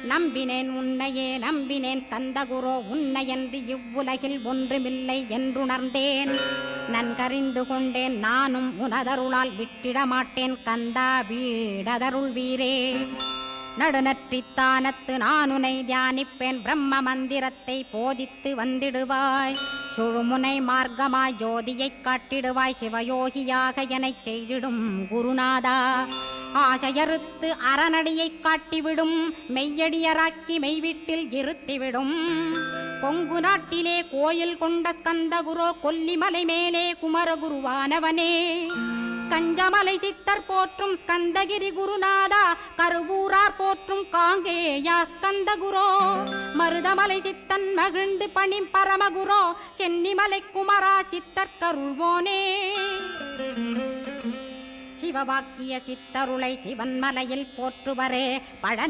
நம்பினேன் உன்னையே நம்பினேன் ஸ்கந்தகுரோ உன்னையன்றி இவ்வுலகில் ஒன்றுமில்லை என்றுணர்ந்தேன். நன்கறிந்து கொண்டேன் நானும் உனதருளால் விட்டிட மாட்டேன் கந்தா வீடதருள் வீரே. நடுநற்றித்தானத்து நானுனை தியானிப்பேன் பிரம்ம மந்திரத்தை போதித்து வந்திடுவாய். சுழுமுனை மார்க்கமாய் ஜோதியைக் காட்டிடுவாய் சிவயோகியாக எனச் செய்திடும் குருநாதா. ஆசையறுத்து அறநடியைக் காட்டிவிடும் மெய்யடியராக்கி மெய்வீட்டில் இருத்திவிடும். கொங்கு நாட்டிலே கோயில் கொண்ட ஸ்கந்தகுரோ கொல்லிமலை மேலே குமரகுருவானவனே. கஞ்சமலை சித்தர் போற்றும் ஸ்கந்தகிரி குருநாதா கருவூரார் போற்றும் காங்கேயா ஸ்கந்தகுரோ. மருதமலை சித்தன் மகிழ்ந்து பணி பரமகுரோ சென்னிமலை குமரா சித்தர் கருள்வோனே. சிவவாக்கிய சித்தருளை சிவன்மலையில் போற்றுவரே பழ